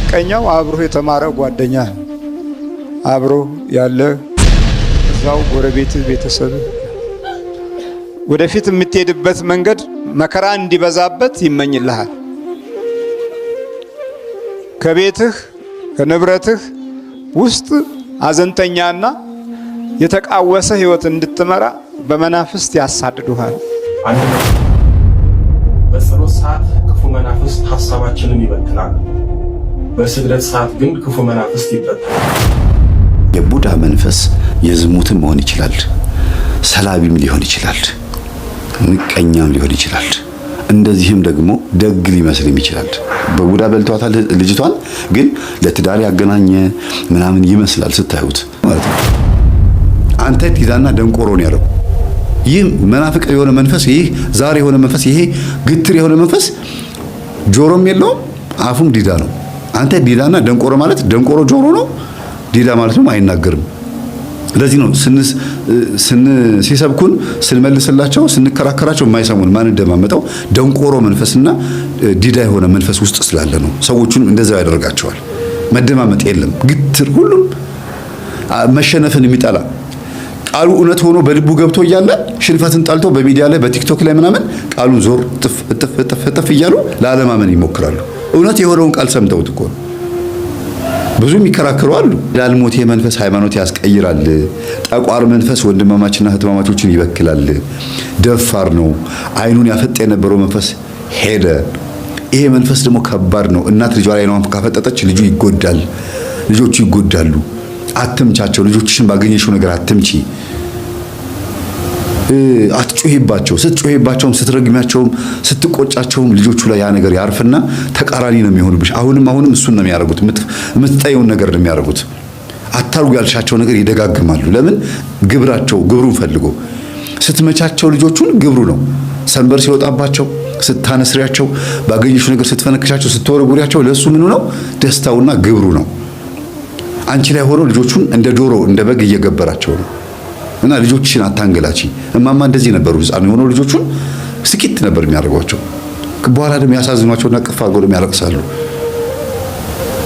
ምቀኛው አብሮ የተማረ ጓደኛ አብሮ ያለ እዛው ጎረቤት ቤተሰብ ወደፊት የምትሄድበት መንገድ መከራ እንዲበዛበት ይመኝልሃል። ከቤትህ ከንብረትህ ውስጥ አዘንተኛና የተቃወሰ ህይወት እንድትመራ በመናፍስት ያሳድዱሃል። በጸሎት ሰዓት ክፉ መናፍስት ሐሳባችንን ይበትናል። በስግደት ሰዓት ግን ክፉ መናፍስት ይበትናል። የቡዳ መንፈስ የዝሙትም መሆን ይችላል፣ ሰላቢም ሊሆን ይችላል፣ ምቀኛም ሊሆን ይችላል። እንደዚህም ደግሞ ደግ ሊመስልም ይችላል። በቡዳ በልቷታል ልጅቷን፣ ግን ለትዳር ያገናኘ ምናምን ይመስላል ስታዩት ማለት ነው። አንተ ዲዳና ደንቆሮ ነው ያለው። ይህ መናፍቅ የሆነ መንፈስ፣ ይህ ዛሬ የሆነ መንፈስ፣ ይሄ ግትር የሆነ መንፈስ ጆሮም የለውም አፉም ዲዳ ነው። አንተ ዲዳና ደንቆሮ ማለት ደንቆሮ ጆሮ ነው፣ ዲዳ ማለትም አይናገርም። ለዚህ ነው ሲሰብኩን ስንመልስላቸው ስንከራከራቸው የማይሰሙን ማን እንደማመጣው ደንቆሮ መንፈስና ዲዳ የሆነ መንፈስ ውስጥ ስላለ ነው። ሰዎቹንም እንደዛው ያደርጋቸዋል። መደማመጥ የለም። ግትር፣ ሁሉም መሸነፍን የሚጠላ ቃሉ እውነት ሆኖ በልቡ ገብቶ እያለ ሽንፈትን ጣልቶ በሚዲያ ላይ በቲክቶክ ላይ ምናምን ቃሉን ዞር ጥፍ እያሉ ለአለማመን ይሞክራሉ። እውነት የሆነውን ቃል ሰምተውት እኮ ብዙ የሚከራከሩ አሉ። ላልሞት መንፈስ ሃይማኖት ያስቀይራል። ጠቋር መንፈስ ወንድማማችና እህትማማቾችን ይበክላል። ደፋር ነው። አይኑን ያፈጠ የነበረው መንፈስ ሄደ። ይሄ መንፈስ ደግሞ ከባድ ነው። እናት ልጇ ላይ ነው ካፈጠጠች ልጁ ይጎዳል፣ ልጆቹ ይጎዳሉ። አትምቻቸው። ልጆችሽን ባገኘሽው ነገር አትምቺ። አትጮሂባቸው። ስትጮሂባቸውም ስትረግሚያቸውም ስትቆጫቸውም ልጆቹ ላይ ያ ነገር ያርፍና ተቃራኒ ነው የሚሆኑብሽ። አሁንም እሱን ነው የሚያደርጉት። የምትጠየውን ነገር ነው የሚያደርጉት። አታርጉ ያልሻቸው ነገር ይደጋግማሉ። ለምን? ግብሩን ፈልጎ ስትመቻቸው ልጆቹን ግብሩ ነው። ሰንበር ሲወጣባቸው ስታነስሪያቸው፣ ባገኘሽው ነገር ስትፈነክሻቸው፣ ስትወረጉሪያቸው ለሱ ምኑ ነው? ደስታውና ግብሩ ነው። አንቺ ላይ ሆኖ ልጆቹን እንደ ዶሮ እንደ በግ እየገበራቸው ነው። እና ልጆችሽን አታንገላቺ። እማማ እንደዚህ ነበሩ። ህፃን የሆኑ ልጆቹን ስቂት ነበር የሚያደርጓቸው። በኋላ ደግሞ ያሳዝኗቸውና ቅፍ አድርገው ደግሞ ያለቅሳሉ።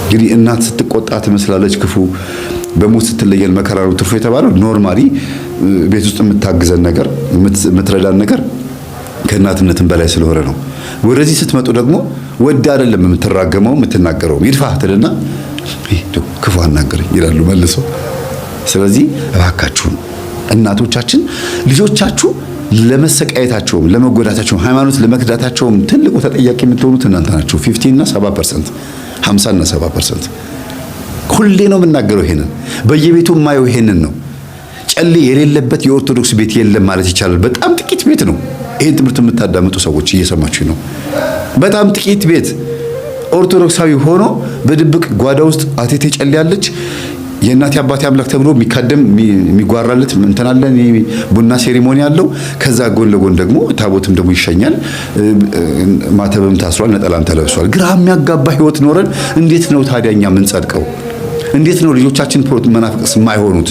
እንግዲህ እናት ስትቆጣ ትመስላለች ክፉ፣ በሞት ስትለየን መከራ ነው ትርፉ የተባለው ኖርማሊ ቤት ውስጥ የምታግዘን ነገር የምትረዳን ነገር ከእናትነትም በላይ ስለሆነ ነው። ወደዚህ ስትመጡ ደግሞ ወደ አይደለም የምትራገመው የምትናገረው ይድፋህ ትልና ክፉ አናገረኝ ይላሉ መልሶ። ስለዚህ እባካችሁን እናቶቻችን ልጆቻችሁ ለመሰቃየታቸውም ለመጎዳታቸውም ሃይማኖት ለመክዳታቸውም ትልቁ ተጠያቂ የምትሆኑት እናንተ ናችሁ። 50 እና 70%፣ 50 እና 70%። ሁሌ ነው የምናገረው ይሄንን፣ በየቤቱ የማየው ይሄንን ነው። ጨሌ የሌለበት የኦርቶዶክስ ቤት የለም ማለት ይቻላል። በጣም ጥቂት ቤት ነው። ይሄን ትምህርት የምታዳምጡ ሰዎች እየሰማችሁ ነው። በጣም ጥቂት ቤት ኦርቶዶክሳዊ ሆኖ በድብቅ ጓዳ ውስጥ አቴቴ ጨሌ ያለች የእናት አባቴ አምላክ ተብሎ የሚካደም የሚጓራለት እንተናለን ቡና ሴሪሞኒ ያለው። ከዛ ጎን ለጎን ደግሞ ታቦትም ደግሞ ይሸኛል፣ ማተብም ታስሯል፣ ነጠላም ተለብሷል። ግራ የሚያጋባ ህይወት ኖረን እንዴት ነው ታዲያኛ ምን ጸድቀው? እንዴት ነው ልጆቻችን መናፍቅስ የማይሆኑት?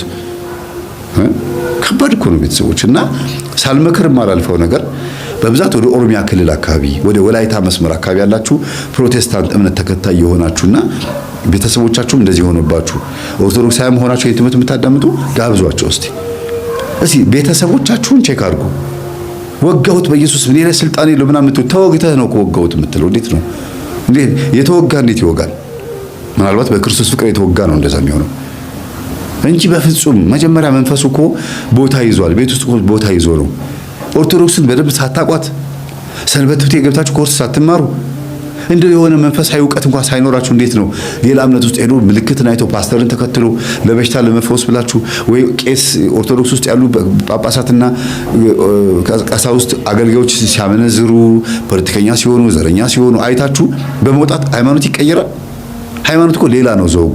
ከባድ እኮ ነው ቤተሰቦች። እና ሳልመክር ማላልፈው ነገር በብዛት ወደ ኦሮሚያ ክልል አካባቢ ወደ ወላይታ መስመር አካባቢ ያላችሁ ፕሮቴስታንት እምነት ተከታይ የሆናችሁና ቤተሰቦቻችሁም እንደዚህ ሆነባችሁ ኦርቶዶክሳዊም ሆናችሁ የትምህርት የምታዳምጡ ጋብዟቸው። እስቲ ቤተሰቦቻችሁን ቼክ አድርጉ። ወጋሁት በኢየሱስ ምን ላይ ስልጣን የለው ምናምን የምትሉ ተወግተህ ነው ወጋሁት የምትለው። እንዴት ነው የተወጋ እንዴት ይወጋል? ምናልባት በክርስቶስ ፍቅር የተወጋ ነው እንደዛ የሚሆነው እንጂ በፍጹም መጀመሪያ መንፈሱ እኮ ቦታ ይዟል። ቤት ውስጥ ቦታ ይዞ ነው። ኦርቶዶክስን በደንብ ሳታቋት ሰንበት ትምህርት የገብታችሁ ኮርስ ሳትማሩ እንደው የሆነ መንፈሳዊ ዕውቀት እንኳን ሳይኖራችሁ እንዴት ነው ሌላ እምነት ውስጥ ሄዶ ምልክትን አይቶ ፓስተርን ተከትሎ ለበሽታ ለመፈወስ ብላችሁ ወይ ቄስ ኦርቶዶክስ ውስጥ ያሉ ጳጳሳትና ቀሳውስት አገልጋዮች ሲያመነዝሩ ፖለቲከኛ ሲሆኑ ዘረኛ ሲሆኑ አይታችሁ በመውጣት ሃይማኖት ይቀየራል? ሃይማኖት እኮ ሌላ ነው ዘውጉ።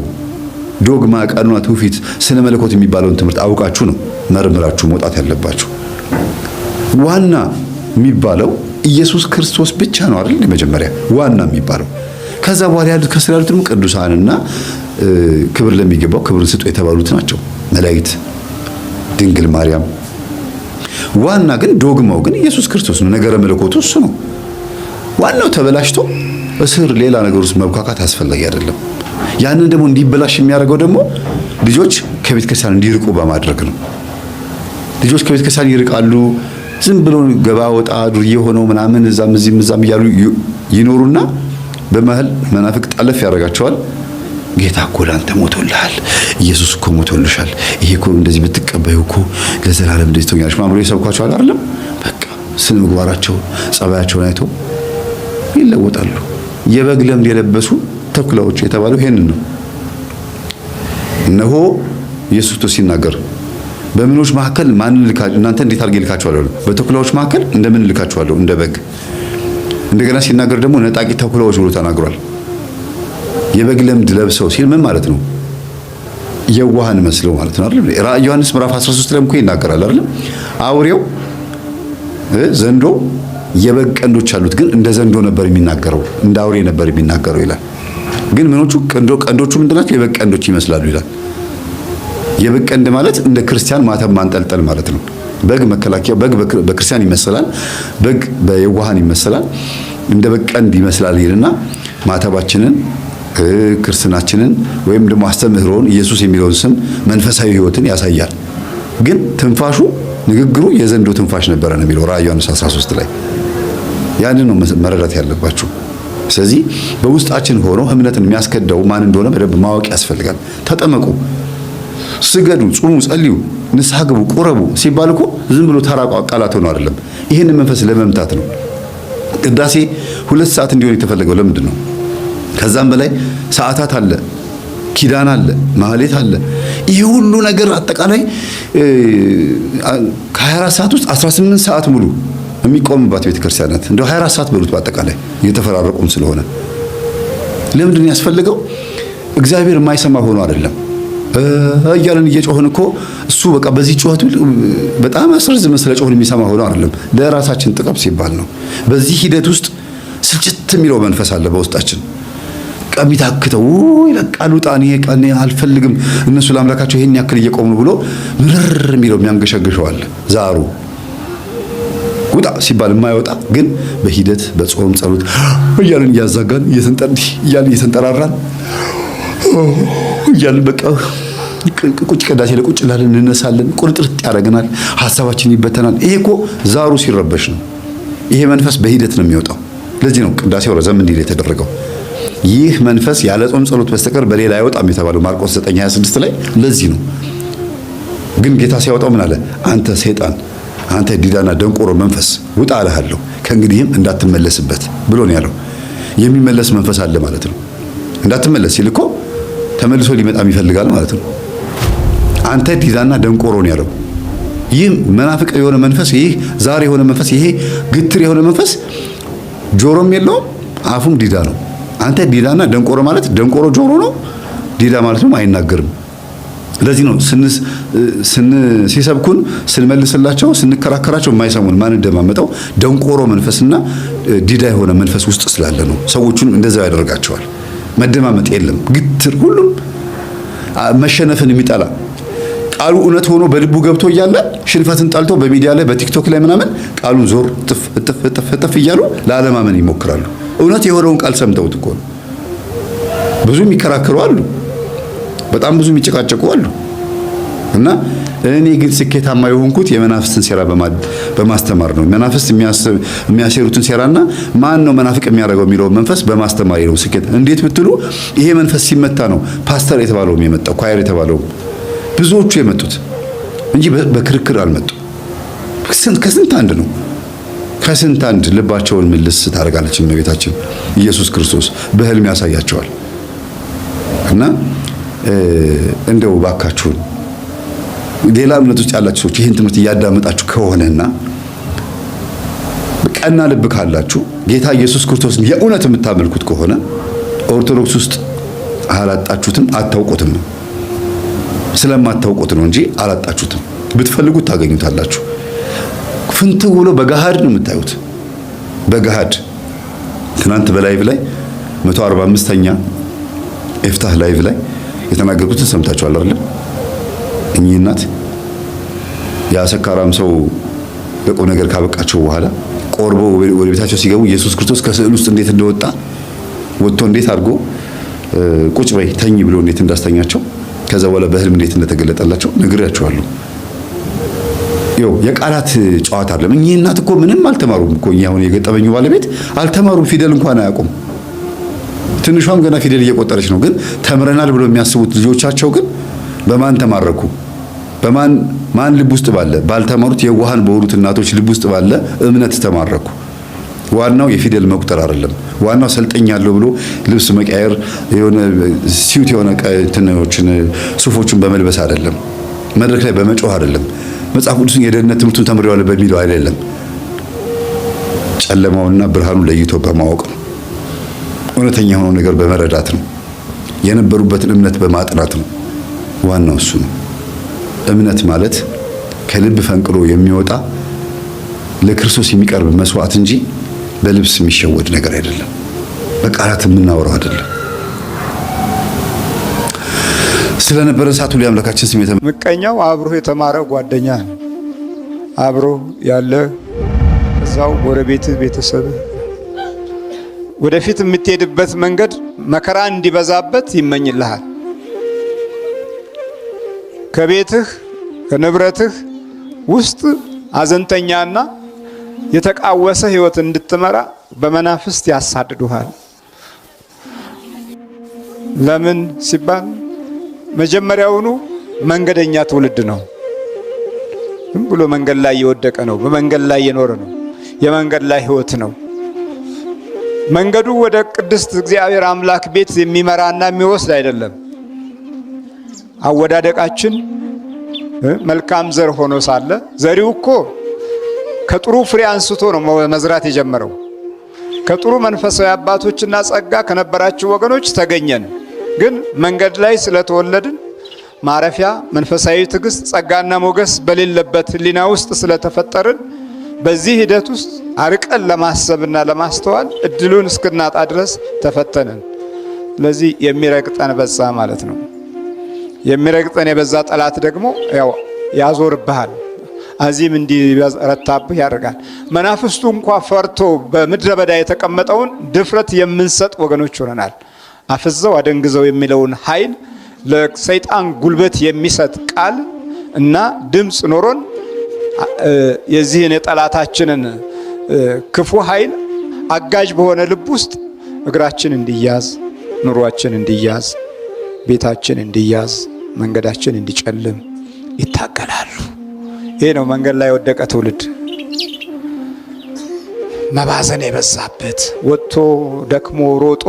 ዶግማ፣ ቀኖና፣ ትውፊት፣ ስነ መለኮት የሚባለውን ትምህርት አውቃችሁ ነው መርምራችሁ መውጣት ያለባችሁ። ዋና የሚባለው ኢየሱስ ክርስቶስ ብቻ ነው አይደል? መጀመሪያ ዋና የሚባለው። ከዛ በኋላ ያሉት ከስራ ያሉትም ቅዱሳንና ክብር ለሚገባው ክብርን ስጡ የተባሉት ናቸው። መላእክት፣ ድንግል ማርያም። ዋና ግን ዶግማው ግን ኢየሱስ ክርስቶስ ነው። ነገረ መለኮቱ እሱ ነው ዋናው። ተበላሽቶ እስር ሌላ ነገር ውስጥ መብካካት አስፈላጊ አይደለም። ያንን ደግሞ እንዲበላሽ የሚያደርገው ደግሞ ልጆች ከቤተ ክርስቲያን እንዲርቁ በማድረግ ነው። ልጆች ከቤተ ክርስቲያን ይርቃሉ። ዝም ብሎ ገባ ወጣ ዱርዬ ሆነው ምናምን እዛም እዛም እያሉ ይኖሩና በመሃል መናፍቅ ጠለፍ ያደርጋቸዋል። ጌታ እኮ ላንተ ሞቶልሃል፣ ኢየሱስ እኮ ሞቶልሻል፣ ይሄ እኮ እንደዚህ ብትቀበዩ እኮ ለዘላለም እንደዚህ ትሆኛለሽ ማምሮ ይሰብኳቸዋል አይደለም። በቃ ስነ ምግባራቸው ጸባያቸውን አይቶ ይለወጣሉ። የበግ ለምድ የለበሱ ተኩላዎች የተባለው ይሄንን ነው። እነሆ ኢየሱስ ክርስቶስ ሲናገር በምኖች መካከል ማንን ልካችሁ እናንተ እንዴት አድርጌ ልካችኋለሁ? በተኩላዎች መካከል እንደምን ልካችኋለሁ? እንደ በግ። እንደገና ሲናገር ደግሞ ነጣቂ ተኩላዎች ብሎ ተናግሯል። የበግ ለምድ ለብሰው ሲል ምን ማለት ነው? የዋሃን መስለው ማለት ነው አይደል? ራዕየ ዮሐንስ ምዕራፍ 13 ላይ እኮ ይናገራል አይደል? አውሬው ዘንዶ የበግ ቀንዶች አሉት፣ ግን እንደ ዘንዶ ነበር የሚናገረው፣ እንደ አውሬ ነበር የሚናገረው ይላል። ግን ምኖቹ ቀንዶቹ ምንድናቸው? የበግ ቀንዶች ይመስላሉ ይላል። የበግ ቀንድ ማለት እንደ ክርስቲያን ማተብ ማንጠልጠል ማለት ነው። በግ መከላከያ፣ በግ በክርስቲያን ይመስላል፣ በግ በየዋሃን ይመስላል፣ እንደ በግ ቀንድ ይመስላል ይልና ማተባችንን ክርስትናችንን ወይም ደግሞ አስተምህሮን ኢየሱስ የሚለውን ስም መንፈሳዊ ሕይወትን ያሳያል። ግን ትንፋሹ ንግግሩ የዘንዶ ትንፋሽ ነበረ ነው የሚለው ራዕየ ዮሐንስ 13 ላይ። ያንን ነው መረዳት ያለባችሁ። ስለዚህ በውስጣችን ሆኖ እምነትን የሚያስከዳው ማን እንደሆነ በደንብ ማወቅ ያስፈልጋል። ተጠመቁ፣ ስገዱ፣ ጹሙ፣ ጸልዩ፣ ንስሐ ግቡ፣ ቁረቡ ሲባል እኮ ዝም ብሎ ተራ ቃላት ሆኖ አይደለም። ይህን መንፈስ ለመምታት ነው። ቅዳሴ 2 ሰዓት እንዲሆን የተፈለገው ለምንድን ነው? ከዛም በላይ ሰዓታት አለ፣ ኪዳን አለ፣ ማህሌት አለ። ይህ ሁሉ ነገር አጠቃላይ ከ24 ሰዓት ውስጥ 18 ሰዓት ሙሉ የሚቆምባት ቤተክርስቲያን ናት። እንደው 24 ሰዓት በሉት በአጠቃላይ እየተፈራረቁም ስለሆነ ለምንድን ነው ያስፈልገው? እግዚአብሔር የማይሰማ ሆኖ አይደለም። እያለን እየጮህን እኮ እሱ በቃ በዚህ ጩኸቱ በጣም አስረዝም ስለ ጮህን የሚሰማ ሆኖ አይደለም። ለራሳችን ጥቅም ሲባል ነው። በዚህ ሂደት ውስጥ ስልችት የሚለው መንፈስ አለ በውስጣችን የሚታክተው በቃ ልውጣ እኔ አልፈልግም እነሱ ለአምላካቸው ይሄን ያክል እየቆሙ ብሎ ምርር የሚለው የሚያንገሸግሸው አለ። ዛሩ ውጣ ሲባል የማይወጣ ግን በሂደት በጾም ጸሎት እያልን እያዛጋን እየተንጠራራን እያልን በቃ ቁጭ ቅዳሴ ለቁጭ ላለን እንነሳለን። ቁርጥርጥ ያደርገናል፣ ሐሳባችን ይበተናል። ይሄ እኮ ዛሩ ሲረበሽ ነው። ይሄ መንፈስ በሂደት ነው የሚወጣው። ለዚህ ነው ቅዳሴው ረዘም እንዲል የተደረገው። ይህ መንፈስ ያለ ጾም ጸሎት በስተቀር በሌላ አይወጣም የተባለው ማርቆስ 9:26 ላይ ለዚህ ነው። ግን ጌታ ሲያወጣው ምን አለ? አንተ ሰይጣን፣ አንተ ዲዳና ደንቆሮ መንፈስ ውጣ አለሃለሁ፣ ከእንግዲህም እንዳትመለስበት ብሎ ነው ያለው። የሚመለስ መንፈስ አለ ማለት ነው። እንዳትመለስ ሲል እኮ ተመልሶ ሊመጣም ይፈልጋል ማለት ነው። አንተ ዲዳና ደንቆሮ ነው ያለው። ይህ መናፍቅ የሆነ መንፈስ፣ ይህ ዛሬ የሆነ መንፈስ፣ ይሄ ግትር የሆነ መንፈስ ጆሮም የለውም አፉም ዲዳ ነው። አንተ ዲዳና ደንቆሮ ማለት ደንቆሮ ጆሮ ነው፣ ዲዳ ማለት ነው አይናገርም። ለዚህ ነው ሲሰብኩን ስንመልስላቸው ስንከራከራቸው የማይሰሙን ማን እንደማመጣው ደንቆሮ መንፈስና ዲዳ የሆነ መንፈስ ውስጥ ስላለ ነው። ሰዎቹን እንደዛው ያደርጋቸዋል። መደማመጥ የለም። ግትር፣ ሁሉም መሸነፍን የሚጠላ ቃሉ እውነት ሆኖ በልቡ ገብቶ እያለ ሽንፈትን ጠልቶ በሚዲያ ላይ በቲክቶክ ላይ ምናምን ቃሉን ዞር ጥፍ እያሉ ለአለማመን ይሞክራሉ። እውነት የሆነውን ቃል ሰምተውት እኮ ነው። ብዙ የሚከራከሩ አሉ፣ በጣም ብዙ የሚጨቃጨቁ አሉ። እና እኔ ግን ስኬታማ የሆንኩት የመናፍስትን ሴራ በማስተማር ነው። መናፍስት የሚያሴሩትን ሴራና ማን ነው መናፍቅ የሚያደርገው የሚለው መንፈስ በማስተማር ነው ስኬት። እንዴት ብትሉ ይሄ መንፈስ ሲመታ ነው ፓስተር የተባለውም የመጣው ኳየር የተባለው ብዙዎቹ የመጡት እንጂ በክርክር አልመጡ። ከስንት አንድ ነው። ከስንት አንድ ልባቸውን ምልስ ታደርጋለች እመቤታችን ኢየሱስ ክርስቶስ በህልም ያሳያቸዋል። እና እንደው ባካችሁን ሌላ እምነት ውስጥ ያላችሁ ሰዎች ይህን ትምህርት እያዳመጣችሁ ከሆነና ቀና ልብ ካላችሁ ጌታ ኢየሱስ ክርስቶስን የእውነት የምታመልኩት ከሆነ ኦርቶዶክስ ውስጥ አላጣችሁትም፣ አታውቁትም። ስለማታውቁት ነው እንጂ አላጣችሁትም። ብትፈልጉት ታገኙታላችሁ። ፍንትው ብሎ በገሃድ ነው የምታዩት። በገሃድ ትናንት በላይቭ ላይ 145ኛ ኤፍታህ ላይቭ ላይ የተናገርኩትን ሰምታችኋል አይደል? እኚህ እናት ያሰካራም ሰው ለቁም ነገር ካበቃቸው በኋላ ቆርቦ ወደ ቤታቸው ሲገቡ ኢየሱስ ክርስቶስ ከስዕል ውስጥ እንዴት እንደወጣ ወጥቶ እንዴት አድርጎ ቁጭ በይ ተኝ ብሎ እንዴት እንዳስተኛቸው ከዛ በኋላ በህልም እንዴት እንደተገለጠላቸው ነግሬያቸዋለሁ። ይኸው የቃላት ጨዋታ አይደለም። እኚህ እናት እኮ ምንም አልተማሩም እኮ እኛ አሁን የገጠመኙ ባለቤት አልተማሩም፣ ፊደል እንኳን አያውቁም። ትንሿም ገና ፊደል እየቆጠረች ነው። ግን ተምረናል ብሎ የሚያስቡት ልጆቻቸው ግን በማን ተማረኩ? ማን ልብ ውስጥ ባለ ባልተማሩት የዋሃን በሆኑት እናቶች ልብ ውስጥ ባለ እምነት ተማረኩ። ዋናው የፊደል መቁጠር አይደለም። ዋናው ሰልጠኛለሁ ብሎ ልብስ መቀየር የሆነ ሲዩት የሆነ እንትኖችን ሱፎችን በመልበስ አይደለም። መድረክ ላይ በመጮህ አይደለም። መጽሐፍ ቅዱስን የደህንነት ትምህርቱን ተምሬዋለሁ በሚለው አይደለም። ጨለማውና ብርሃኑ ለይቶ በማወቅ ነው። እውነተኛ የሆነው ነገር በመረዳት ነው። የነበሩበትን እምነት በማጥናት ነው። ዋናው እሱ ነው። እምነት ማለት ከልብ ፈንቅሎ የሚወጣ ለክርስቶስ የሚቀርብ መስዋዕት እንጂ በልብስ የሚሸወድ ነገር አይደለም። በቃላት የምናወራው አይደለም። ስለነበረ ሰዓቱ ላይ አምላካችን ስም ምቀኛው አብሮ የተማረ ጓደኛ አብሮ ያለ እዛው ጎረቤት ቤተሰብ ወደፊት የምትሄድበት መንገድ መከራ እንዲበዛበት ይመኝልሃል። ከቤትህ ከንብረትህ ውስጥ አዘንተኛና የተቃወሰ ህይወት እንድትመራ በመናፍስት ያሳድዱሃል። ለምን ሲባል መጀመሪያውኑ መንገደኛ ትውልድ ነው። ዝም ብሎ መንገድ ላይ የወደቀ ነው። በመንገድ ላይ የኖረ ነው። የመንገድ ላይ ህይወት ነው። መንገዱ ወደ ቅድስት እግዚአብሔር አምላክ ቤት የሚመራና የሚወስድ አይደለም። አወዳደቃችን መልካም ዘር ሆኖ ሳለ ዘሪው እኮ ከጥሩ ፍሬ አንስቶ ነው መዝራት የጀመረው። ከጥሩ መንፈሳዊ አባቶችና ጸጋ ከነበራቸው ወገኖች ተገኘን። ግን መንገድ ላይ ስለተወለድን ማረፊያ መንፈሳዊ ትዕግስት፣ ጸጋና ሞገስ በሌለበት ሕሊና ውስጥ ስለተፈጠርን በዚህ ሂደት ውስጥ አርቀን ለማሰብና ለማስተዋል እድሉን እስክናጣ ድረስ ተፈተንን። ስለዚህ የሚረግጠን በዛ ማለት ነው። የሚረግጠን የበዛ ጠላት ደግሞ ያው ያዞርብሃል፣ አዚም እንዲረታብህ ያደርጋል። መናፍስቱ እንኳ ፈርቶ በምድረ በዳ የተቀመጠውን ድፍረት የምንሰጥ ወገኖች ሆነናል። አፍዘው አደንግዘው የሚለውን ኃይል ለሰይጣን ጉልበት የሚሰጥ ቃል እና ድምፅ ኖሮን የዚህን የጠላታችንን ክፉ ኃይል አጋዥ በሆነ ልብ ውስጥ እግራችን እንዲያዝ፣ ኑሯችን እንዲያዝ፣ ቤታችን እንዲያዝ፣ መንገዳችን እንዲጨልም ይታገላሉ። ይሄ ነው መንገድ ላይ የወደቀ ትውልድ። መባዘን የበዛበት ወጥቶ ደክሞ ሮጦ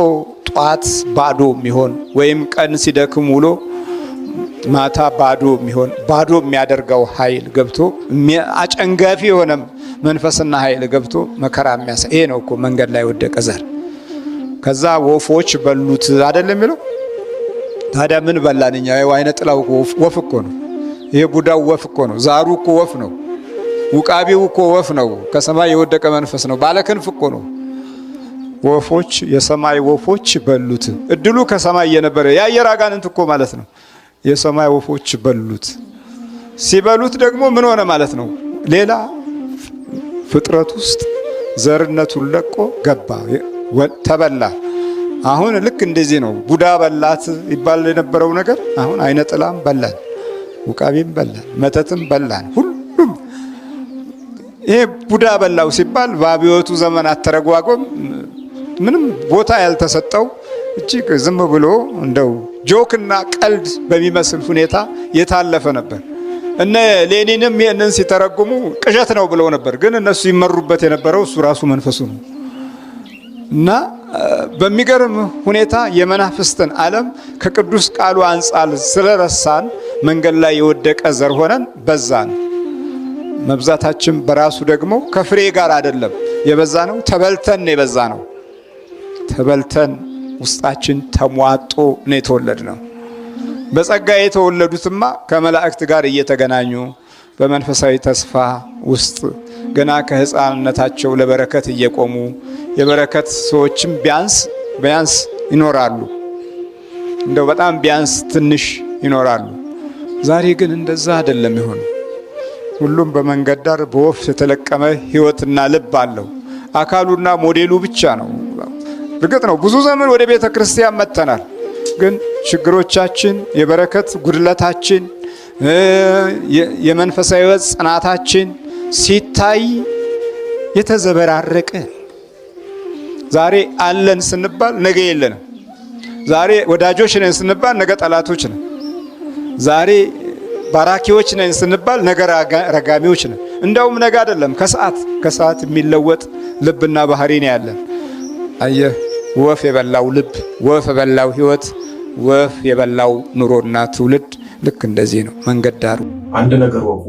ጧት ባዶ የሚሆን ወይም ቀን ሲደክም ውሎ ማታ ባዶ የሚያደርገው ኃይል ገብቶ አጨንጋፊ የሆነ መንፈስና ኃይል ገብቶ መከራ የሚያሳይ ይሄ ነው እኮ መንገድ ላይ የወደቀ ዘር። ከዛ ወፎች በሉት አይደለም የሚለው። ታዲያ ምን በላን እኛ? አይነ ጥላው ወፍ እኮ ነው። ይሄ ቡዳው ወፍ እኮ ነው። ዛሩ እኮ ወፍ ነው። ውቃቢው እኮ ወፍ ነው። ከሰማይ የወደቀ መንፈስ ነው። ባለክንፍ እኮ ነው። ወፎች፣ የሰማይ ወፎች በሉት። እድሉ ከሰማይ የነበረ የአየር አጋንንት እኮ ማለት ነው። የሰማይ ወፎች በሉት። ሲበሉት ደግሞ ምን ሆነ ማለት ነው? ሌላ ፍጥረት ውስጥ ዘርነቱን ለቆ ገባ፣ ተበላ። አሁን ልክ እንደዚህ ነው። ቡዳ በላት ይባል የነበረው ነገር አሁን አይነ ጥላም በላን፣ ውቃቢም በላን፣ መተትም በላን። ሁሉም ይሄ ቡዳ በላው ሲባል በአብዮቱ ዘመን አተረጓጎም ምንም ቦታ ያልተሰጠው እጅግ ዝም ብሎ እንደው ጆክና ቀልድ በሚመስል ሁኔታ የታለፈ ነበር። እነ ሌኒንም ይህንን ሲተረጉሙ ቅዠት ነው ብለው ነበር። ግን እነሱ ይመሩበት የነበረው እሱ ራሱ መንፈሱ ነው። እና በሚገርም ሁኔታ የመናፍስትን ዓለም ከቅዱስ ቃሉ አንጻር ስለረሳን መንገድ ላይ የወደቀ ዘር ሆነን በዛን። መብዛታችን በራሱ ደግሞ ከፍሬ ጋር አይደለም የበዛ ነው፣ ተበልተን ነው የበዛ ነው። ተበልተን ውስጣችን ተሟጦ ነው የተወለድ ነው። በጸጋ የተወለዱትማ ከመላእክት ጋር እየተገናኙ በመንፈሳዊ ተስፋ ውስጥ ገና ከሕፃንነታቸው ለበረከት እየቆሙ የበረከት ሰዎችም ቢያንስ ይኖራሉ። እንደው በጣም ቢያንስ ትንሽ ይኖራሉ። ዛሬ ግን እንደዛ አይደለም ይሆን። ሁሉም በመንገድ ዳር በወፍ የተለቀመ ሕይወትና ልብ አለው። አካሉና ሞዴሉ ብቻ ነው። እርግጥ ነው ብዙ ዘመን ወደ ቤተ ክርስቲያን መጥተናል። ግን ችግሮቻችን፣ የበረከት ጉድለታችን፣ የመንፈሳዊ ሕይወት ጽናታችን ሲታይ የተዘበራረቀ ዛሬ አለን ስንባል ነገ የለንም። ዛሬ ወዳጆች ነን ስንባል ነገ ጠላቶች ነን። ዛሬ ባራኪዎች ነን ስንባል ነገ ረጋሚዎች ነን። እንደውም ነገ አይደለም ከሰዓት የሚለወጥ ልብና ባህሪ ነው ያለን። አየህ፣ ወፍ የበላው ልብ፣ ወፍ የበላው ሕይወት፣ ወፍ የበላው ኑሮና ትውልድ ልክ እንደዚህ ነው መንገድ ዳሩ። አንድ ነገር ወቁ፣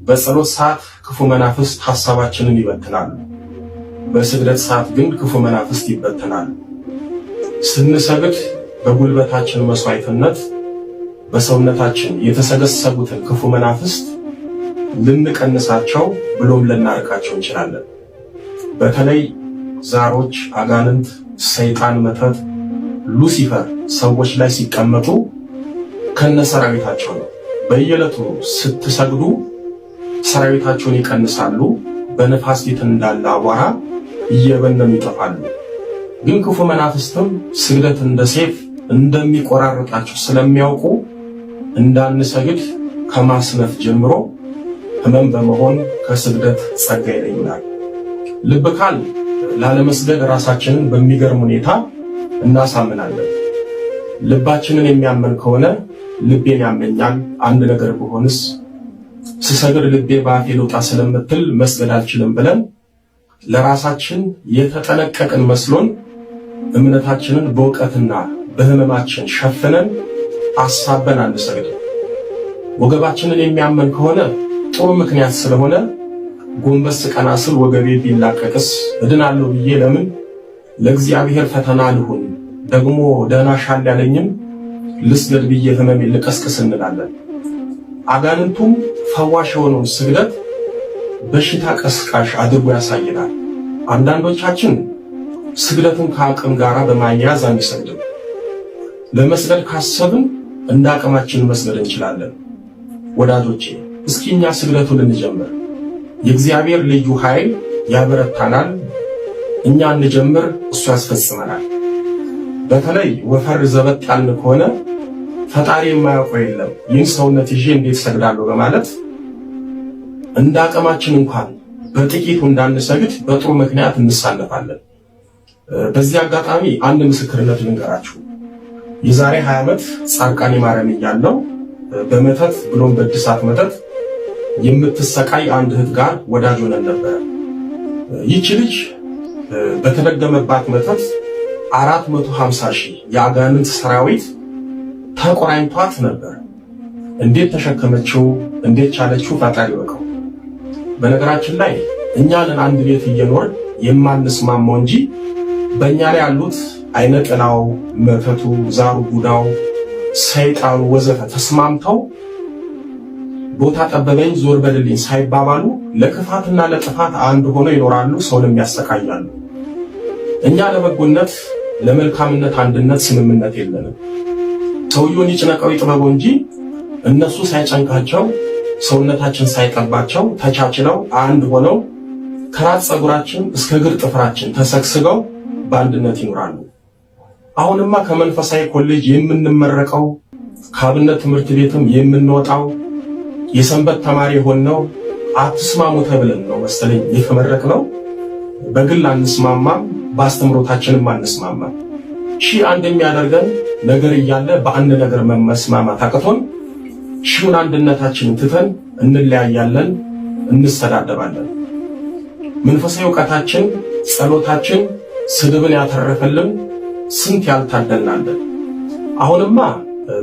በጸሎት ሰዓት ክፉ መናፍስት ሐሳባችንን ይበትናሉ። በስግደት ሰዓት ግን ክፉ መናፍስት ይበትናሉ። ስንሰግድ በጉልበታችን መስዋዕትነት በሰውነታችን የተሰገሰጉትን ክፉ መናፍስት ልንቀንሳቸው ብሎም ልናርቃቸው እንችላለን። በተለይ ዛሮች፣ አጋንንት፣ ሰይጣን፣ መተት፣ ሉሲፈር ሰዎች ላይ ሲቀመጡ ከነሰራዊታቸው ነው። በየዕለቱ ስትሰግዱ ሰራዊታቸውን ይቀንሳሉ። በነፋስ ፊት እንዳለ አቧራ እየበነኑ ይጠፋሉ። ግን ክፉ መናፍስትም ስግደት እንደ ሴፍ እንደሚቆራረጣቸው ስለሚያውቁ እንዳንሰግድ ከማስነፍ ጀምሮ ሕመም በመሆን ከስግደት ጸጋ ይለዩናል። ልብ ካል ላለመስገድ ራሳችንን በሚገርም ሁኔታ እናሳምናለን። ልባችንን የሚያመን ከሆነ ልቤን ያመኛል፣ አንድ ነገር ብሆንስ፣ ስሰግድ ልቤ በአፌ ልውጣ ስለምትል መስገድ አልችልም ብለን ለራሳችን የተጠነቀቅን መስሎን እምነታችንን በእውቀትና በሕመማችን ሸፍነን አሳበን አንሰግድም። ወገባችንን የሚያመን ከሆነ ጥሩ ምክንያት ስለሆነ ጎንበስ ቀና ስል ወገቤ ቢላቀቅስ እድናለሁ ብዬ ለምን ለእግዚአብሔር ፈተና ልሁን፣ ደግሞ ደህና ሻል ያለኝም ልስገድ ብዬ ሕመሜን ልቀስቅስ እንላለን። አጋንንቱም ፈዋሽ የሆነውን ስግደት በሽታ ቀስቃሽ አድርጎ ያሳየናል። አንዳንዶቻችን ስግደትን ከአቅም ጋር በማያያዝ አንሰግድም። ለመስገድ ካሰብን እንደ አቅማችን መስገድ እንችላለን። ወዳጆቼ እስኪ እኛ ስግደቱን እንጀምር። የእግዚአብሔር ልዩ ኃይል ያበረታናል። እኛ እንጀምር፣ እሱ ያስፈጽመናል። በተለይ ወፈር ዘበጥ ያልን ከሆነ ፈጣሪ የማያውቀው የለም፣ ይህን ሰውነት ይዤ እንዴት ሰግዳለሁ በማለት እንደ አቅማችን እንኳን በጥቂቱ እንዳንሰግድ በጥሩ ምክንያት እንሳለፋለን። በዚህ አጋጣሚ አንድ ምስክርነት ልንገራችሁ። የዛሬ 20 ዓመት ጻድቃኔ ማርያም እያለሁ በመተት ብሎም በእድሳት መተት የምትሰቃይ አንድ እህት ጋር ወዳጅ ሆነን ነበረ። ይህች ልጅ በተደገመባት መተት 450,000 የአጋንንት ሰራዊት ተቆራኝቷት ነበር። እንዴት ተሸከመችው? እንዴት ቻለችው? ፈጣሪ ይወቀው። በነገራችን ላይ እኛንን አንድ ቤት እየኖርን የማንስማማው እንጂ በእኛ ላይ ያሉት አይነ ጥላው፣ መተቱ፣ ዛሩ፣ ጉዳው፣ ሰይጣኑ ወዘተ ተስማምተው ቦታ ጠበበኝ ዞር በልልኝ ሳይባባሉ ለክፋትና ለጥፋት አንድ ሆነው ይኖራሉ፣ ሰውንም ያሰቃያሉ። እኛ ለበጎነት ለመልካምነት አንድነት ስምምነት የለንም። ሰውየውን ይጭነቀው ይጥበበው እንጂ እነሱ ሳይጨንቃቸው ሰውነታችን ሳይጠባቸው ተቻችለው አንድ ሆነው ከራስ ፀጉራችን እስከ እግር ጥፍራችን ተሰግስገው በአንድነት ይኖራሉ። አሁንማ ከመንፈሳዊ ኮሌጅ የምንመረቀው ከአብነት ትምህርት ቤትም የምንወጣው የሰንበት ተማሪ ሆነው አትስማሙ ተብለን ነው መሰለኝ የተመረቅነው። በግል አንስማማም፣ በአስተምሮታችንም አንስማማም። አንድ የሚያደርገን ነገር እያለ በአንድ ነገር መስማማት አቅቶን ሺውን አንድነታችንን ትተን እንለያያለን፣ እንሰዳደባለን። መንፈሳዊ ዕውቀታችን፣ ጸሎታችን ስድብን ያተረፈልን ስንት ያልታደልናለን። አሁንማ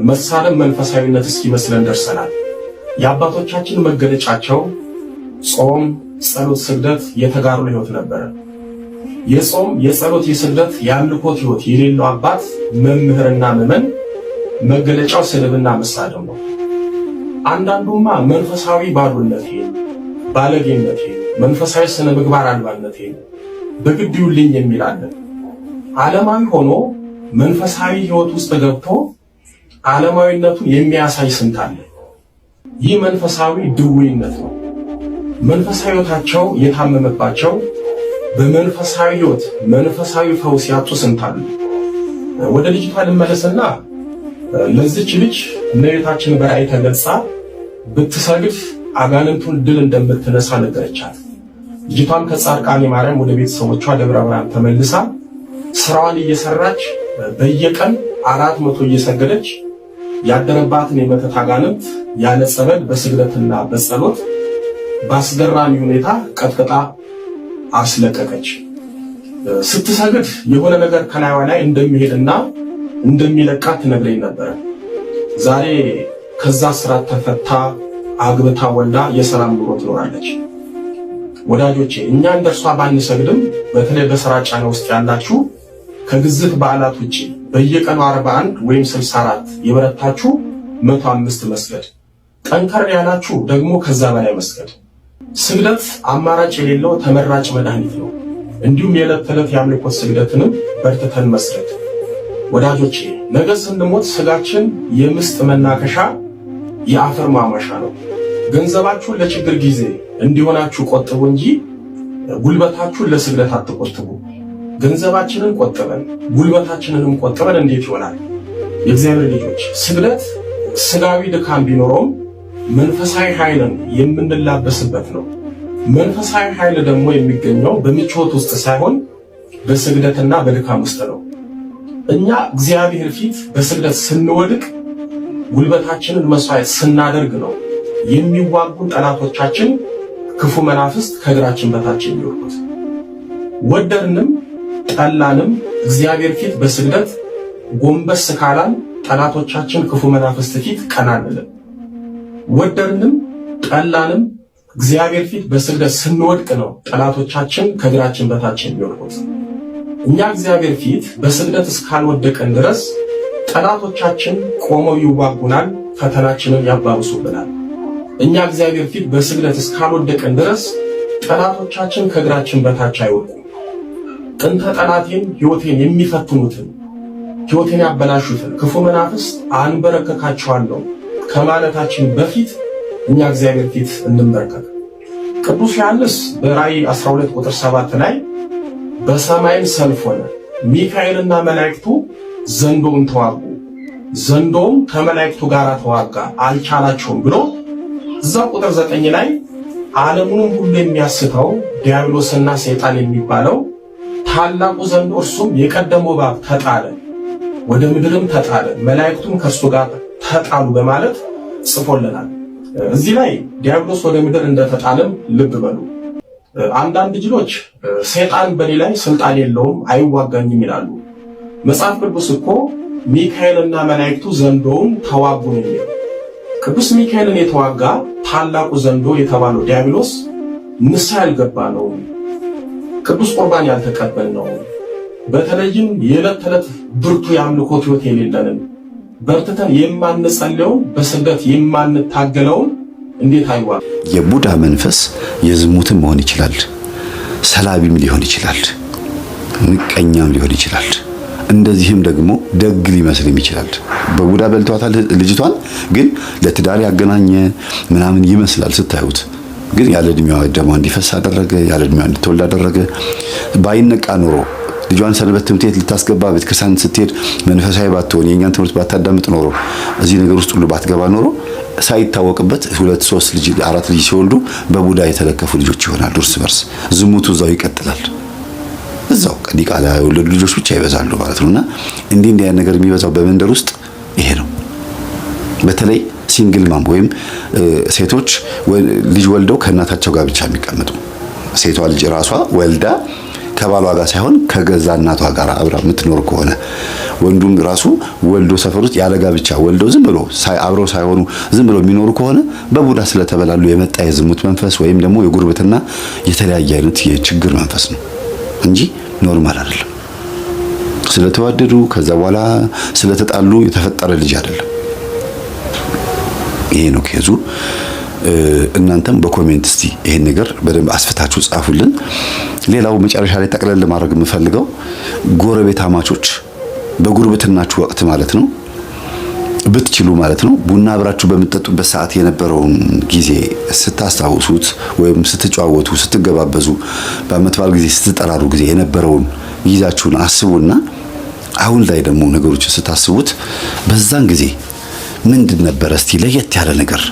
መሳለም መንፈሳዊነት እስኪመስለን ደርሰናል። የአባቶቻችን መገለጫቸው ጾም፣ ጸሎት፣ ስግደት የተጋሩ ሕይወት ነበረ። የጾም የጸሎት የስግደት የአምልኮት ሕይወት የሌለው አባት መምህርና ምዕመን መገለጫው ስድብና መሳደብ ነው። አንዳንዱማ መንፈሳዊ ባዶነቴ፣ ባለጌነቴ፣ መንፈሳዊ ስነ ምግባር አልባነቴ በግድ ይውልኝ የሚል አለ። ዓለማዊ ሆኖ መንፈሳዊ ሕይወት ውስጥ ገብቶ ዓለማዊነቱን የሚያሳይ ስንት አለ። ይህ መንፈሳዊ ድውይነት ነው። መንፈሳዊ ሕይወታቸው የታመመባቸው በመንፈሳዊ ሕይወት መንፈሳዊ ፈውስ ያጡ ስንት አሉ። ወደ ልጅቷ ልመለስና ለዚች ልጅ እመቤታችን በራእይ ተገልጻ ብትሰግድ አጋንንቱን ድል እንደምትነሳ ነገረቻት። ልጅቷም ከጻድቃኔ ማርያም ወደ ቤተሰቦቿ ደብረ ብርሃን ተመልሳ ስራዋን እየሰራች በየቀን 400 እየሰገደች ያደረባትን የመተት አጋንንት ያለ ጸበል በስግደትና በጸሎት በአስገራሚ ሁኔታ ቀጥቅጣ አስለቀቀች። ስትሰግድ የሆነ ነገር ከላይዋ ላይ እንደሚሄድና እንደሚለቃት ትነግረኝ ነበር። ዛሬ ከዛ ስራት ተፈታ አግብታ ወልዳ የሰላም ኑሮ ትኖራለች። ወዳጆቼ እኛ እንደርሷ ባንሰግድም በተለይ በስራ ጫና ውስጥ ያላችሁ ከግዝት በዓላት ውጪ በየቀኑ 41 ወይም 64 የበረታችሁ 105 መስገድ፣ ጠንከር ያላችሁ ደግሞ ከዛ በላይ መስገድ። ስግደት አማራጭ የሌለው ተመራጭ መድኃኒት ነው። እንዲሁም የዕለት ተዕለት የአምልኮት ስግደትንም በርትተን መስገድ። ወዳጆቼ ነገ ስንሞት ስጋችን የምስጥ መናከሻ የአፈር ማሟሻ ነው። ገንዘባችሁን ለችግር ጊዜ እንዲሆናችሁ ቆጥቡ እንጂ ጉልበታችሁን ለስግደት አትቆጥቡ። ገንዘባችንን ቆጥበን ጉልበታችንንም ቆጥበን እንዴት ይሆናል? የእግዚአብሔር ልጆች ስግደት ስጋዊ ድካም ቢኖረውም መንፈሳዊ ኃይልን የምንላበስበት ነው። መንፈሳዊ ኃይል ደግሞ የሚገኘው በምቾት ውስጥ ሳይሆን በስግደትና በድካም ውስጥ ነው። እኛ እግዚአብሔር ፊት በስግደት ስንወድቅ ጉልበታችንን መስዋዕት ስናደርግ ነው የሚዋጉን ጠላቶቻችን ክፉ መናፍስት ከእግራችን በታች የሚወርዱት። ወደድንም ጠላንም እግዚአብሔር ፊት በስግደት ጎንበስ ካላን ጠላቶቻችን ክፉ መናፍስት ፊት ቀና አንልም። ወደድንም ጠላንም እግዚአብሔር ፊት በስግደት ስንወድቅ ነው ጠላቶቻችን ከእግራችን በታች የሚወርዱት። እኛ እግዚአብሔር ፊት በስግደት እስካልወደቅን ድረስ ጠላቶቻችን ቆመው ይዋጉናል፣ ፈተናችንን ያባብሱብናል። እኛ እግዚአብሔር ፊት በስግደት እስካልወደቅን ድረስ ጠላቶቻችን ከእግራችን በታች አይወድቁም። ጥንተ ጠላቴን ሕይወቴን የሚፈትኑትን ሕይወቴን ያበላሹትን ክፉ መናፍስት አንበረከካቸዋለሁ ከማለታችን በፊት እኛ እግዚአብሔር ፊት እንመርከክ። ቅዱስ ዮሐንስ በራእይ 12 ቁጥር 7 ላይ በሰማይም ሰልፍ ሆነ፣ ሚካኤልና መላእክቱ ዘንዶውን ተዋጉ፣ ዘንዶውም ከመላእክቱ ጋር ተዋጋ፣ አልቻላቸውም ብሎ እዛው ቁጥር 9 ላይ ዓለሙንም ሁሉ የሚያስተው ዲያብሎስና ሰይጣን የሚባለው ታላቁ ዘንዶ እርሱም የቀደመው እባብ ተጣለ፣ ወደ ምድርም ተጣለ፣ መላእክቱም ከእርሱ ጋር ተጣሉ በማለት ጽፎልናል። እዚህ ላይ ዲያብሎስ ወደ ምድር እንደተጣለም ልብ በሉ። አንዳንድ ጅሎች ሰይጣን በኔ ላይ ስልጣን የለውም አይዋጋኝም ይላሉ። መጽሐፍ ቅዱስ እኮ ሚካኤልና መላእክቱ ዘንዶውን ተዋጉ ነው የሚለው። ቅዱስ ሚካኤልን የተዋጋ ታላቁ ዘንዶ የተባለው ዲያብሎስ ንስሐ ያልገባ ነው፣ ቅዱስ ቁርባን ያልተቀበል ነው። በተለይም የዕለት ተዕለት ብርቱ የአምልኮት ሕይወት የሌለንን በርትተን የማንጸልየውን በስግደት የማንታገለውን እንዴት አይዋጋ? የቡዳ መንፈስ የዝሙትም መሆን ይችላል፣ ሰላቢም ሊሆን ይችላል፣ ምቀኛም ሊሆን ይችላል። እንደዚህም ደግሞ ደግ ሊመስልም ይችላል። በቡዳ በልቷታል ልጅቷን፣ ግን ለትዳር ያገናኘ ምናምን ይመስላል ስታዩት። ግን ያለ እድሜዋ ደሟ እንዲፈስ አደረገ፣ ያለ እድሜዋ እንድትወልድ አደረገ። ባይነቃ ኖሮ ልጇን ሰንበት ትምህርት ቤት ልታስገባ ቤተክርስቲያን ስትሄድ መንፈሳዊ ባትሆን የኛን ትምህርት ባታዳምጥ ኖሮ እዚህ ነገር ውስጥ ሁሉ ባትገባ ኖሮ ሳይታወቅበት 2 3 ልጅ 4 ልጅ ሲወልዱ በቡዳ የተለከፉ ልጆች ይሆናሉ። እርስ በርስ ዝሙቱ እዛው ይቀጥላል። እዛው ዲቃላ የወለዱ ልጆች ብቻ ይበዛሉ ማለት ነውና እንዲህ አይነት ነገር የሚበዛው በመንደር ውስጥ ይሄ ነው። በተለይ ሲንግል ማም ወይም ሴቶች ልጅ ወልደው ከእናታቸው ጋር ብቻ የሚቀመጡ፣ ሴቷ ልጅ ራሷ ወልዳ ከባሏ ጋር ሳይሆን ከገዛ እናቷ ጋር አብራ የምትኖር ከሆነ፣ ወንዱም ራሱ ወልዶ ሰፈር ውስጥ ያለ ጋብቻ ወልደው ዝም ብሎ አብረው ሳይሆኑ ዝም ብሎ የሚኖሩ ከሆነ በቡዳ ስለተበላሉ የመጣ የዝሙት መንፈስ ወይም ደግሞ የጉርብትና የተለያየ አይነት የችግር መንፈስ ነው እንጂ ኖርማል አይደለም። ስለተዋደዱ ከዛ በኋላ ስለተጣሉ የተፈጠረ ልጅ አይደለም። ይሄ ነው ከዙ። እናንተም በኮሜንት እስቲ ይሄን ነገር በደንብ አስፈታችሁ ጻፉልን። ሌላው መጨረሻ ላይ ጠቅለል ማድረግ የምፈልገው ጎረቤት አማቾች በጉርብትናችሁ ወቅት ማለት ነው ብትችሉ ማለት ነው ቡና አብራችሁ በምትጠጡበት ሰዓት የነበረውን ጊዜ ስታስታውሱት ወይም ስትጫወቱ ስትገባበዙ በዓመት በዓል ጊዜ ስትጠራሩ ጊዜ የነበረውን ጊዜያችሁን አስቡና አሁን ላይ ደግሞ ነገሮች ስታስቡት በዛን ጊዜ ምንድን ነበር? እስቲ ለየት ያለ ነገር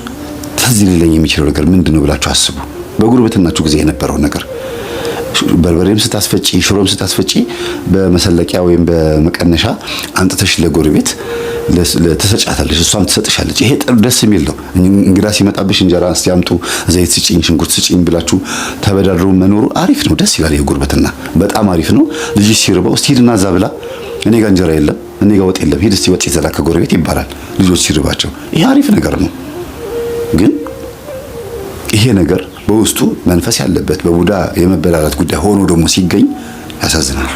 ተዚህ ሊለኝ የሚችለው ነገር ምንድነው ብላችሁ አስቡ። በጉርብትናችሁ ጊዜ የነበረው ነገር በርበሬም ስታስፈጪ ሽሮም ስታስፈጪ በመሰለቂያ ወይም በመቀነሻ አንጥተሽ ለጎረቤት ለተሰጫታለሽ፣ እሷም ትሰጥሻለች። ይሄ ደስ የሚል ነው። እንግዳ ሲመጣብሽ እንጀራ ሲያምጡ ዘይት ስጪኝ፣ ሽንኩርት ስጪኝ ብላችሁ ተበዳድሩ መኖሩ አሪፍ ነው፣ ደስ ይላል። የጉርብትና በጣም አሪፍ ነው። ልጅ ሲርበው እስቲ ሂድና እዛ ብላ፣ እኔ ጋር እንጀራ የለም፣ እኔ ጋር ወጥ የለም፣ ሂድ እስቲ ወጥ ይዘላ ከጎረቤት ይባላል ልጆች ሲርባቸው። ይሄ አሪፍ ነገር ነው። ግን ይሄ ነገር በውስጡ መንፈስ ያለበት በቡዳ የመበላላት ጉዳይ ሆኖ ደግሞ ሲገኝ ያሳዝናል።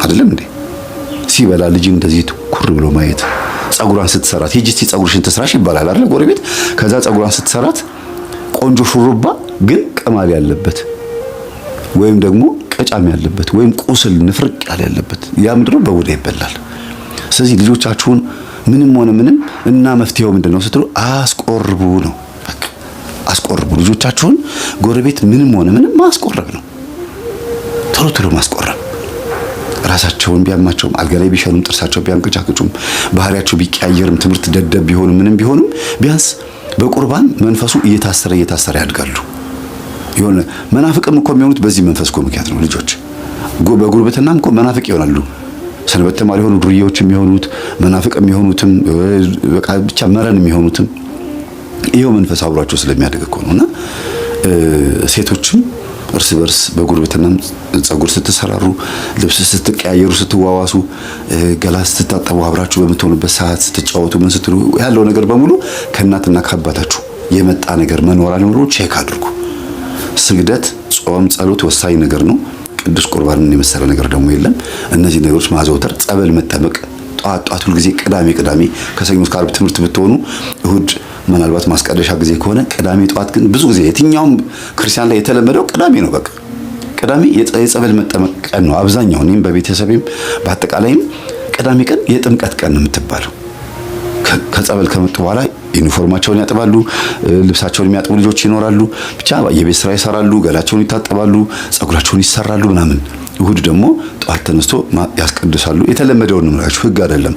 አይደለም እንዴ? ሲበላ ልጅ እንደዚህ ኩር ብሎ ማየት፣ ጸጉሯን ስትሰራት ሂጂ እስቲ ጸጉርሽን ትስራሽ ይባላል አይደል ጎረቤት። ከዛ ጸጉሯን ስትሰራት ቆንጆ ሹሩባ ግን ቅማል ያለበት ወይም ደግሞ ቀጫም ያለበት ወይም ቁስል ንፍርቅ ያለበት ያ ምንድነው በቡዳ ይበላል። ስለዚህ ልጆቻችሁን ምንም ሆነ ምንም እና መፍትሄው ምንድነው ስትሉ አስቆርቡ ነው። አስቆርቡ ልጆቻችሁን። ጎረቤት ምንም ሆነ ምንም ማስቆረብ ነው። ቶሎ ቶሎ ማስቆረብ። ራሳቸውን ቢያማቸውም አልጋ ላይ ቢሸኑም ጥርሳቸው ቢያንቀጫቅጩም ባህሪያቸው ቢቀያየርም ትምህርት ደደብ ቢሆኑ ምንም ቢሆኑም ቢያንስ በቁርባን መንፈሱ እየታሰረ ያድጋሉ። የሆነ መናፍቅም እኮ የሚሆኑት በዚህ መንፈስ እኮ ምክንያት ነው። ልጆች በጉርብትናም እኮ መናፍቅ ይሆናሉ። ሰንበት ተማሪ የሆኑ ዱርዬዎች የሚሆኑት መናፍቅ የሚሆኑትም በቃ ብቻ መረን የሚሆኑትም ይሄው መንፈስ አብሯቸው ስለሚያደግ እኮ ነውና ሴቶችም እርስ በርስ በጉርብትናም ጸጉር ስትሰራሩ፣ ልብስ ስትቀያየሩ፣ ስትዋዋሱ፣ ገላ ስትታጠቡ፣ አብራችሁ በምትሆኑበት ሰዓት ስትጫወቱ ምን ስትሉ ያለው ነገር በሙሉ ከእናትና ከአባታችሁ የመጣ ነገር መኖር አለመኖሩ ቼክ አድርጉ። ስግደት፣ ጾም፣ ጸሎት ወሳኝ ነገር ነው። ቅዱስ ቁርባንን የመሰለ ነገር ደግሞ የለም። እነዚህ ነገሮች ማዘውተር፣ ጸበል መጠመቅ ጧት ሁሉ ጊዜ ቅዳሜ ከሰኞ እስከ ዓርብ ትምህርት ብትሆኑ እሁድ ምናልባት ማስቀደሻ ጊዜ ከሆነ ቅዳሜ ጧት ግን ብዙ ጊዜ የትኛውም ክርስቲያን ላይ የተለመደው ቅዳሜ ነው። በቃ ቅዳሜ የጸበል መጠመቅ ቀን ነው። አብዛኛው እኔም በቤተሰቤም በአጠቃላይም ቅዳሜ ቀን የጥምቀት ቀን ነው የምትባለው። ከጸበል ከመጡ በኋላ ዩኒፎርማቸውን ያጥባሉ፣ ልብሳቸውን የሚያጥቡ ልጆች ይኖራሉ። ብቻ የቤት ስራ ይሰራሉ፣ ገላቸውን ይታጠባሉ፣ ጸጉራቸውን ይሰራሉ ምናምን። እሁድ ደግሞ ጧት ተነስቶ ያስቀድሳሉ። የተለመደውን ነው ማለት ህግ አይደለም።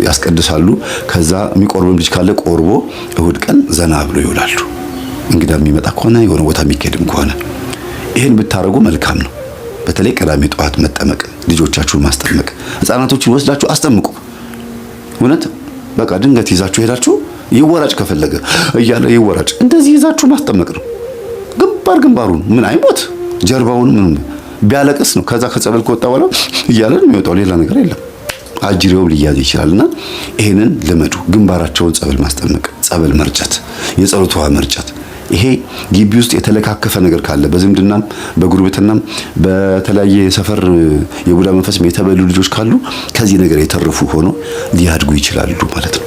ያስቀድሳሉ። ከዛ የሚቆርብም ልጅ ካለ ቆርቦ እሁድ ቀን ዘና ብሎ ይውላሉ። እንግዳ የሚመጣ ከሆነ የሆነ ቦታ የሚኬድም ከሆነ ይሄን ብታረጉ መልካም ነው። በተለይ ቅዳሜ ጧት መጠመቅ፣ ልጆቻችሁን ማስጠመቅ፣ ህፃናቶችን ወስዳችሁ አስጠምቁ። እውነት በቃ ድንገት ይዛችሁ ሄዳችሁ ይወራጭ ከፈለገ እያለ ይወራጭ፣ እንደዚህ ይዛችሁ ማስጠመቅ ነው። ግንባሩን ምን አይሞት ጀርባውን ምን ቢያለቅስ ነው። ከዛ ከጸበል ከወጣ በኋላ እያለ ነው የሚወጣው፣ ሌላ ነገር የለም። አጅሬውም ሊያዝ ይችላልና ይሄንን ልመዱ። ግንባራቸውን ጸበል ማስጠመቅ፣ ጸበል መርጨት፣ የጸሎት ውሃ መርጨት። ይሄ ግቢ ውስጥ የተለካከፈ ነገር ካለ በዝምድናም በጉርብትናም በተለያየ ሰፈር የቡዳ መንፈስ የተበሉ ልጆች ካሉ ከዚህ ነገር የተረፉ ሆኖ ሊያድጉ ይችላሉ ማለት ነው።